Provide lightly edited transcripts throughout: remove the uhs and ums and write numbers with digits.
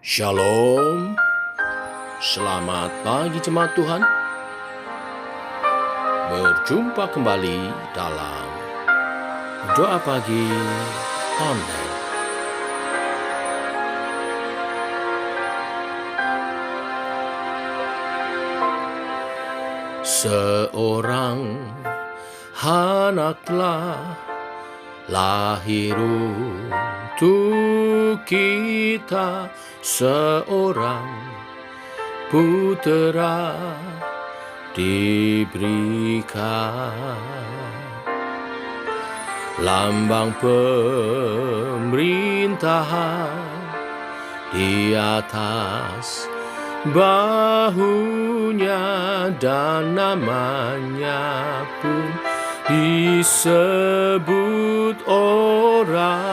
Shalom, selamat pagi jemaat Tuhan. Berjumpa kembali dalam doa pagi online. Seorang anak telah lahir untuk kita, seorang putera diberikan, lambang pemerintahan di atas bahunya, dan namanya pun disebut orang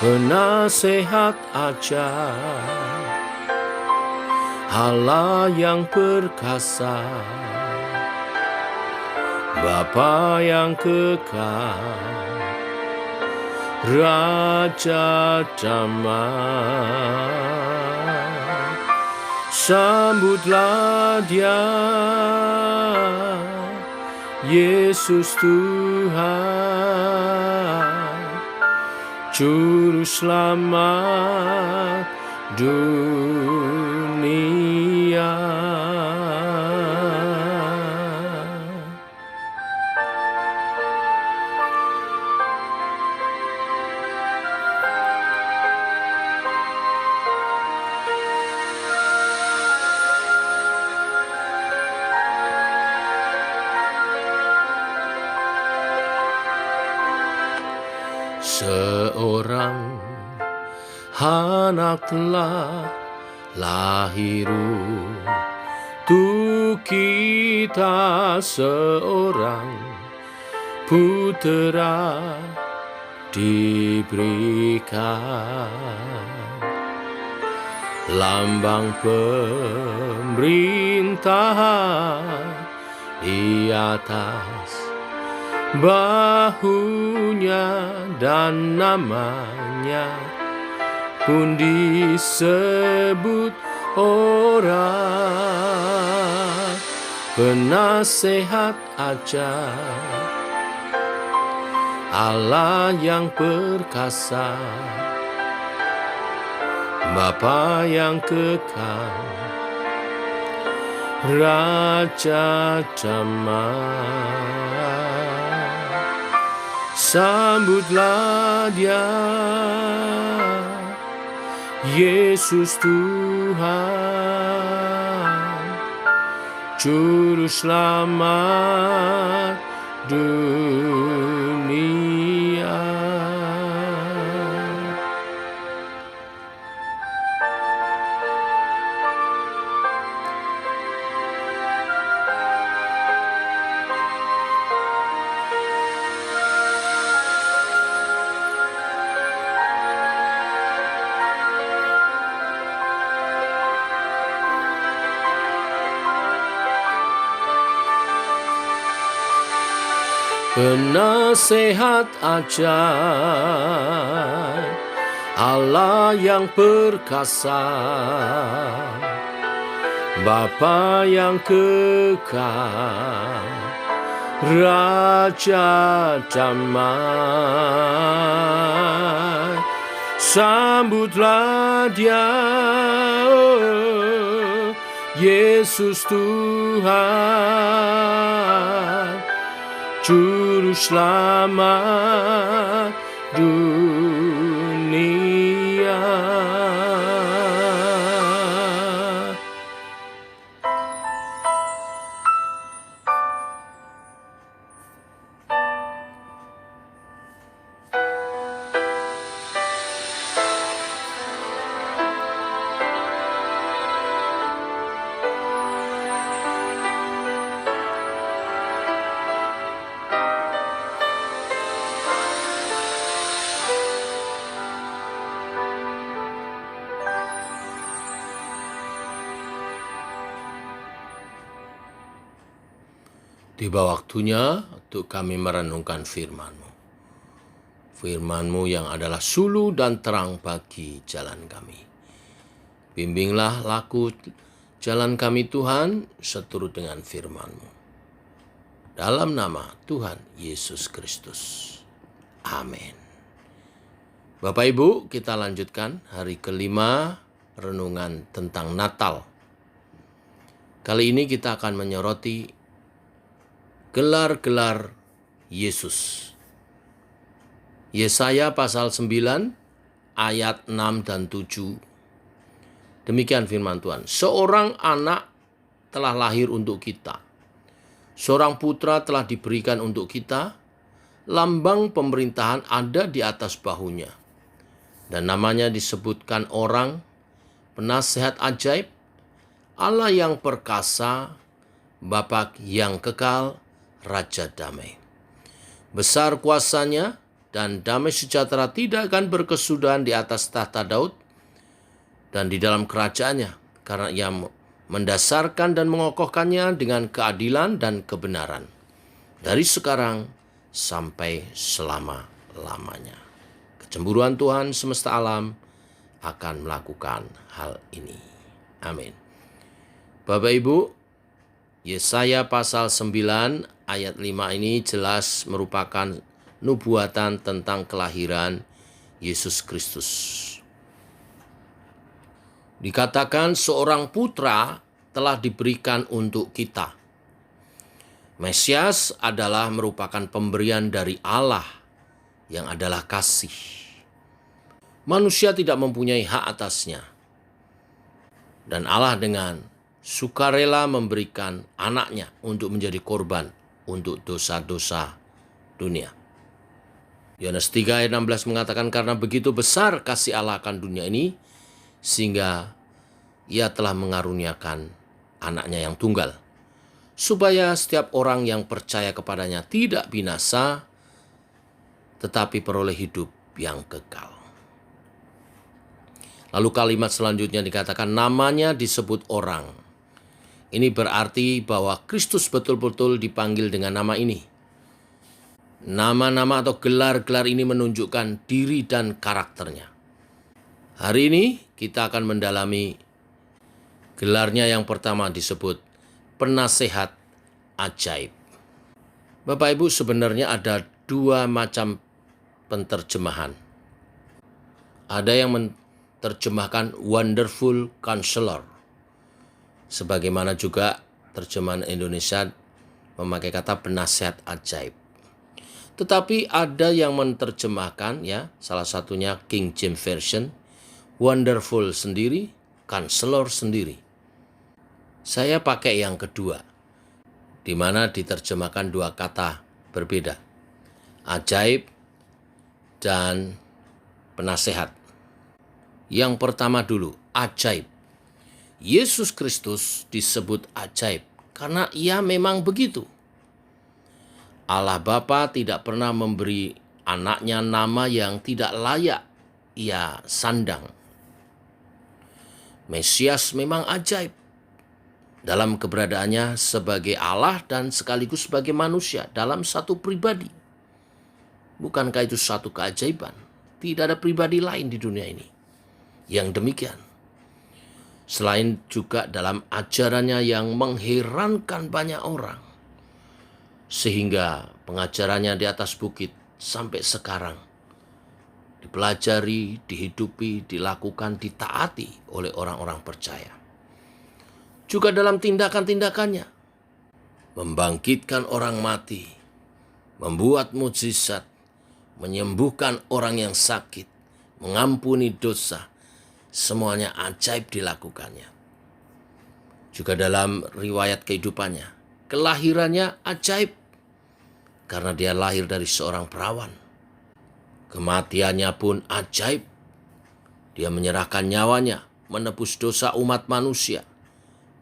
penasehat ajaib, Allah yang perkasa, Bapa yang kekal, Raja damai. Sambutlah Dia, Yesus Tuhan, Juru Selamat dunia. Seorang anak telah lahir untuk kita, seorang putera diberikan, lambang pemerintahan di atas bahunya, dan namanya pun disebut orang penasehat ajaib, Allah yang perkasa, Bapa yang kekal, Raja damai. Sambutlah Dia, Yesus Tuhan, Juru Selamat dunia. Penasehat ajaib, Allah yang perkasa, Bapa yang kekal, Raja damai. Sambutlah Dia, Yesus Tuhan, Juru Selamat dunia. Tiba waktunya untuk kami merenungkan firman-Mu. Firman-Mu yang adalah sulu dan terang bagi jalan kami. Bimbinglah laku jalan kami Tuhan, seturut dengan firman-Mu. Dalam nama Tuhan Yesus Kristus. Amin. Bapak Ibu, kita lanjutkan hari kelima renungan tentang Natal. Kali ini kita akan menyoroti gelar-gelar Yesus. Yesaya pasal 9 ayat 6 dan 7. Demikian firman Tuhan. Seorang anak telah lahir untuk kita. Seorang putra telah diberikan untuk kita. Lambang pemerintahan ada di atas bahunya. Dan namanya disebutkan orang, penasehat ajaib, Allah yang perkasa, Bapa yang kekal, Raja damai. Besar kuasanya, dan damai sejahtera tidak akan berkesudahan di atas tahta Daud dan di dalam kerajaannya, karena ia mendasarkan dan mengokohkannya dengan keadilan dan kebenaran dari sekarang sampai selama-lamanya. Kecemburuan Tuhan semesta alam akan melakukan hal ini. Amin. Bapak Ibu, Yesaya pasal 9 ayat 5 ini jelas merupakan nubuatan tentang kelahiran Yesus Kristus. Dikatakan seorang putra telah diberikan untuk kita. Mesias adalah merupakan pemberian dari Allah yang adalah kasih. Manusia tidak mempunyai hak atasnya. Dan Allah dengan sukarela memberikan anaknya untuk menjadi korban untuk dosa-dosa dunia. Yohanes 3 ayat 16 mengatakan, karena begitu besar kasih Allah akan dunia ini, sehingga ia telah mengaruniakan anaknya yang tunggal, supaya setiap orang yang percaya kepadanya tidak binasa, tetapi peroleh hidup yang kekal. Lalu kalimat selanjutnya dikatakan namanya disebut orang. Ini berarti bahwa Kristus betul-betul dipanggil dengan nama ini. Nama-nama atau gelar-gelar ini menunjukkan diri dan karakternya. Hari ini kita akan mendalami gelarnya. Yang pertama disebut penasehat ajaib. Bapak Ibu, sebenarnya ada dua macam penterjemahan. Ada yang menerjemahkan Wonderful Counselor, sebagaimana juga terjemahan Indonesia memakai kata penasehat ajaib. Tetapi ada yang menerjemahkan, salah satunya King James Version, Wonderful sendiri, Counselor sendiri. Saya pakai yang kedua, di mana diterjemahkan dua kata berbeda, ajaib dan penasehat. Yang pertama dulu, ajaib. Yesus Kristus disebut ajaib karena ia memang begitu. Allah Bapa tidak pernah memberi anaknya nama yang tidak layak ia sandang. Mesias memang ajaib dalam keberadaannya sebagai Allah dan sekaligus sebagai manusia dalam satu pribadi. Bukankah itu satu keajaiban? Tidak ada pribadi lain di dunia ini yang demikian. Selain juga dalam ajarannya yang mengherankan banyak orang, sehingga pengajarannya di atas bukit sampai sekarang dipelajari, dihidupi, dilakukan, ditaati oleh orang-orang percaya. Juga dalam tindakan-tindakannya, membangkitkan orang mati, membuat mukjizat, menyembuhkan orang yang sakit, mengampuni dosa, semuanya ajaib dilakukannya. Juga dalam riwayat kehidupannya, kelahirannya ajaib, karena dia lahir dari seorang perawan. Kematiannya pun ajaib. Dia menyerahkan nyawanya, menebus dosa umat manusia.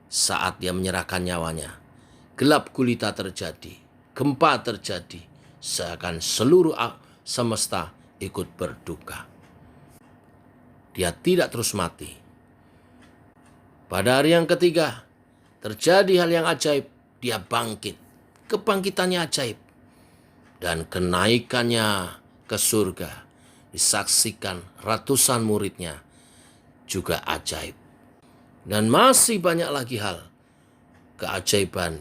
Saat dia menyerahkan nyawanya, gelap gulita terjadi, gempa terjadi, seakan seluruh semesta ikut berduka. Dia tidak terus mati. Pada hari yang ketiga, terjadi hal yang ajaib, dia bangkit. Kebangkitannya ajaib. Dan kenaikannya ke surga, disaksikan ratusan muridnya, juga ajaib. Dan masih banyak lagi hal, keajaiban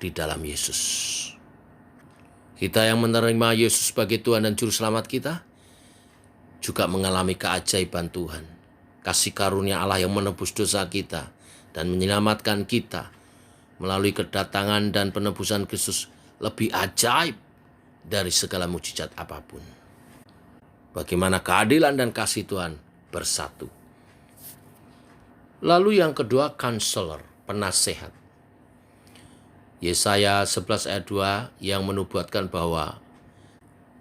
di dalam Yesus. Kita yang menerima Yesus sebagai Tuhan dan Juru Selamat kita, juga mengalami keajaiban Tuhan. Kasih karunia Allah yang menebus dosa kita dan menyelamatkan kita melalui kedatangan dan penebusan Kristus lebih ajaib dari segala mujizat apapun. Bagaimana keadilan dan kasih Tuhan bersatu. Lalu yang kedua, counselor, penasehat. Yesaya 11 ayat 2 yang menubuatkan bahwa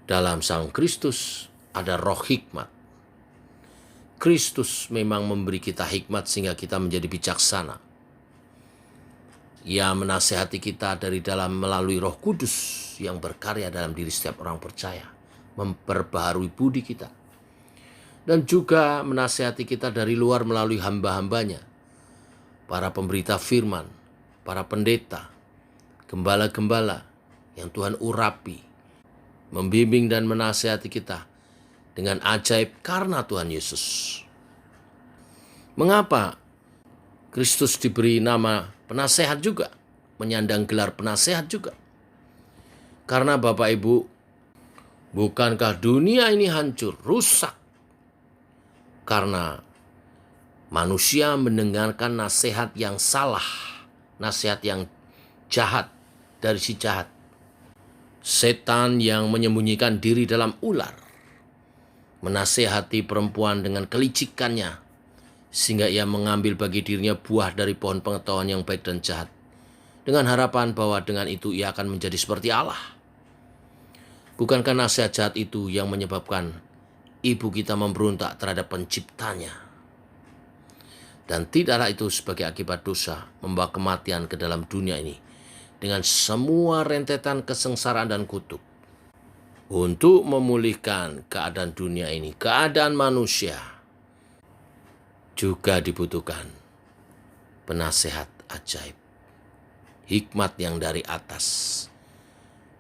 dalam Sang Kristus ada roh hikmat. Kristus memang memberi kita hikmat sehingga kita menjadi bijaksana. Ia menasehati kita dari dalam melalui Roh Kudus yang berkarya dalam diri setiap orang percaya, memperbaharui budi kita. Dan juga menasehati kita dari luar melalui hamba-hambanya, para pemberita firman, para pendeta, gembala-gembala yang Tuhan urapi, membimbing dan menasehati kita dengan ajaib karena Tuhan Yesus. Mengapa Kristus diberi nama penasehat juga, menyandang gelar penasehat juga? Karena Bapak Ibu, bukankah dunia ini hancur, rusak, karena manusia mendengarkan nasihat yang salah, nasihat yang jahat dari si jahat. Setan yang menyembunyikan diri dalam ular, menasehati perempuan dengan kelicikannya, sehingga ia mengambil bagi dirinya buah dari pohon pengetahuan yang baik dan jahat, dengan harapan bahwa dengan itu ia akan menjadi seperti Allah. Bukankah nasihat jahat itu yang menyebabkan ibu kita memberontak terhadap penciptanya? Dan tidaklah itu sebagai akibat dosa membawa kematian ke dalam dunia ini dengan semua rentetan kesengsaraan dan kutuk. Untuk memulihkan keadaan dunia ini, keadaan manusia, juga dibutuhkan penasehat ajaib, hikmat yang dari atas.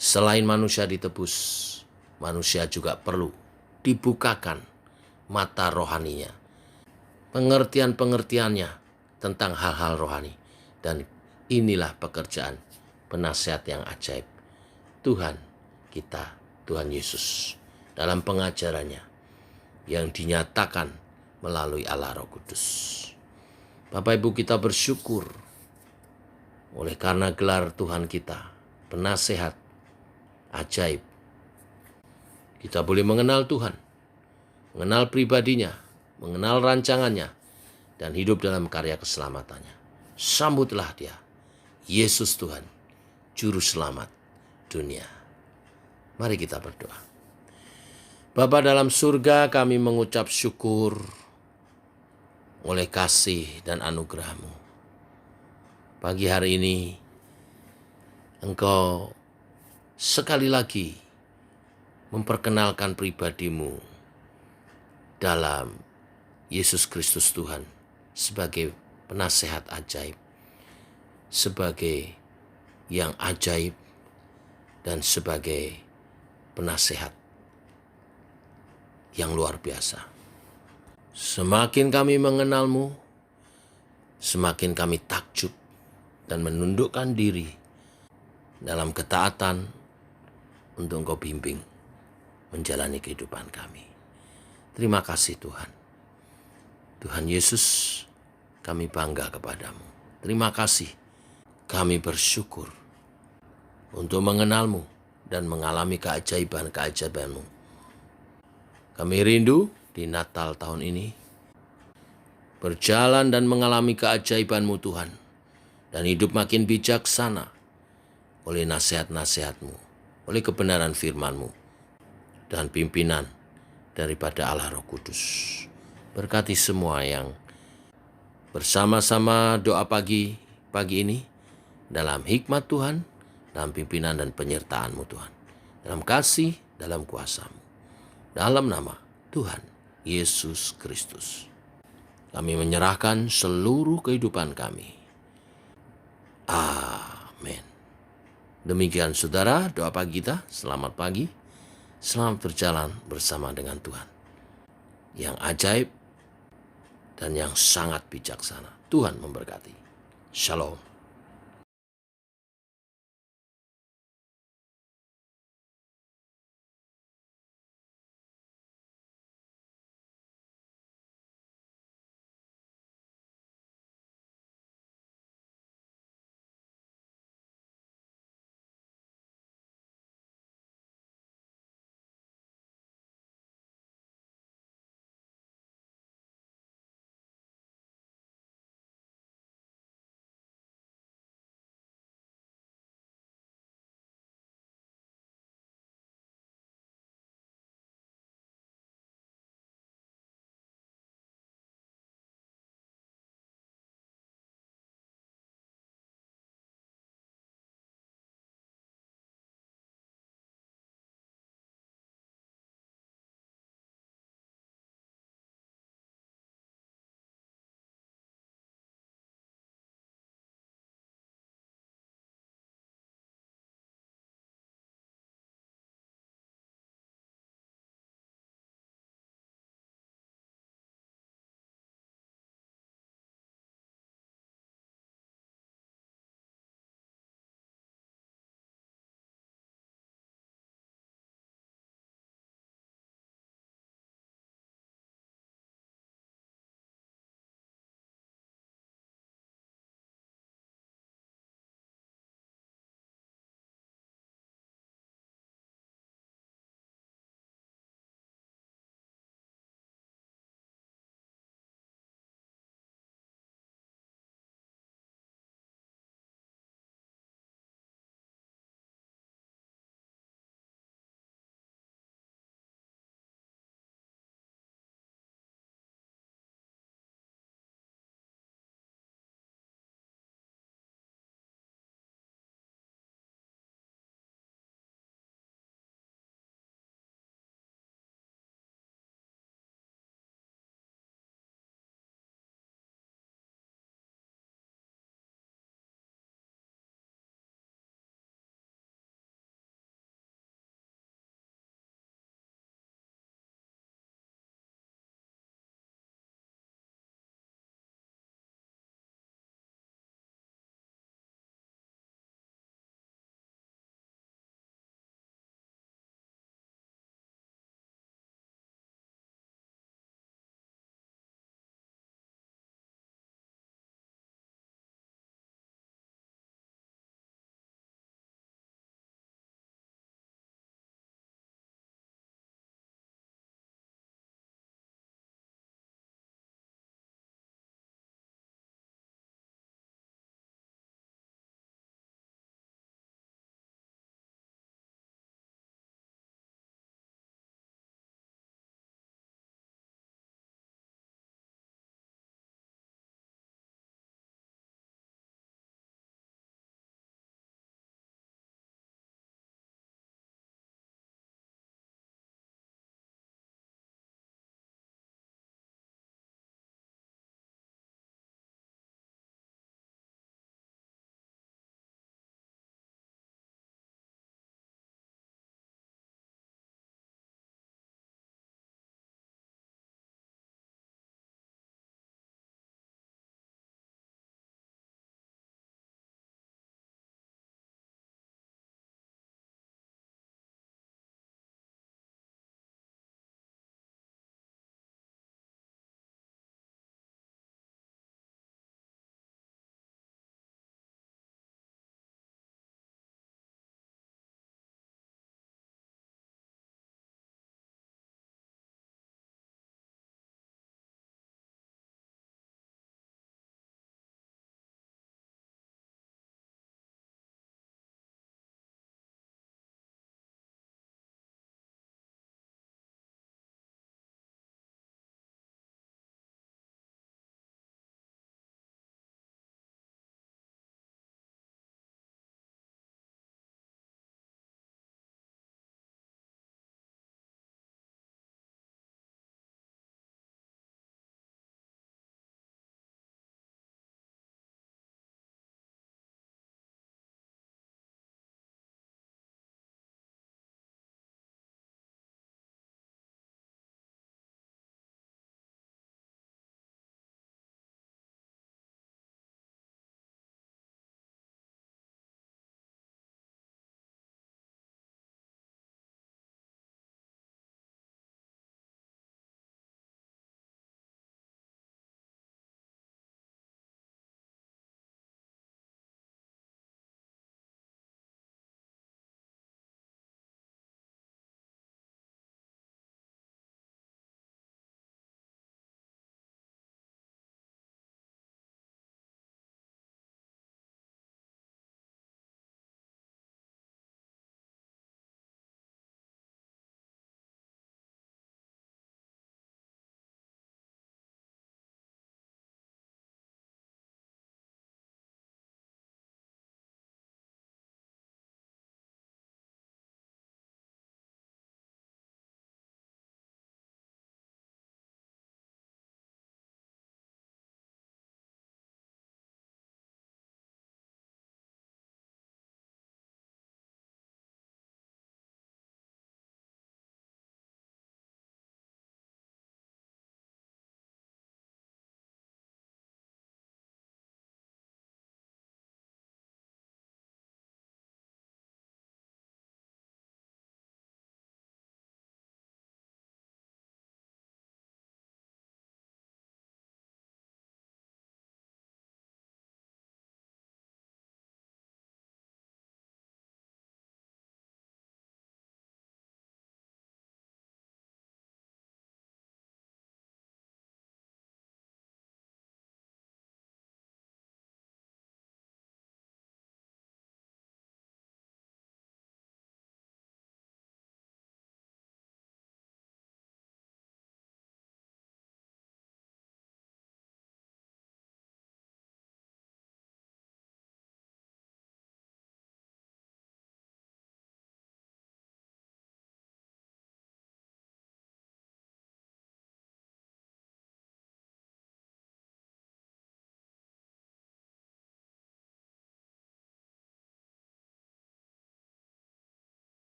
Selain manusia ditebus, manusia juga perlu dibukakan mata rohaninya, pengertian-pengertiannya tentang hal-hal rohani. Dan inilah pekerjaan penasehat yang ajaib Tuhan kita, Tuhan Yesus, dalam pengajarannya yang dinyatakan melalui Allah Roh Kudus. Bapak Ibu, kita bersyukur oleh karena gelar Tuhan kita, penasehat ajaib. Kita boleh mengenal Tuhan, mengenal pribadinya, mengenal rancangannya, dan hidup dalam karya keselamatannya. Sambutlah dia, Yesus Tuhan, Juru Selamat dunia. Mari kita berdoa. Bapa dalam surga, kami mengucap syukur oleh kasih dan anugerah-Mu. Pagi hari ini, Engkau sekali lagi memperkenalkan pribadi-Mu dalam Yesus Kristus Tuhan sebagai penasehat ajaib, sebagai yang ajaib, dan sebagai penasehat yang luar biasa. Semakin kami mengenal-Mu, semakin kami takjub dan menundukkan diri dalam ketaatan untuk Engkau bimbing menjalani kehidupan kami. Terima kasih Tuhan. Tuhan Yesus, kami bangga kepadamu. Terima kasih. Kami bersyukur untuk mengenal-Mu dan mengalami keajaiban-keajaiban-Mu. Kami rindu di Natal tahun ini berjalan dan mengalami keajaiban-Mu Tuhan, dan hidup makin bijaksana oleh nasihat-nasihat-Mu, oleh kebenaran firman-Mu, dan pimpinan daripada Allah Roh Kudus. Berkati semua yang bersama-sama doa pagi ini dalam hikmat Tuhan, dalam pimpinan dan penyertaan-Mu Tuhan, dalam kasih, dalam kuasa-Mu, dalam nama Tuhan Yesus Kristus. Kami menyerahkan seluruh kehidupan kami. Amin. Demikian saudara, doa pagi kita. Selamat pagi. Selamat berjalan bersama dengan Tuhan yang ajaib dan yang sangat bijaksana. Tuhan memberkati. Shalom.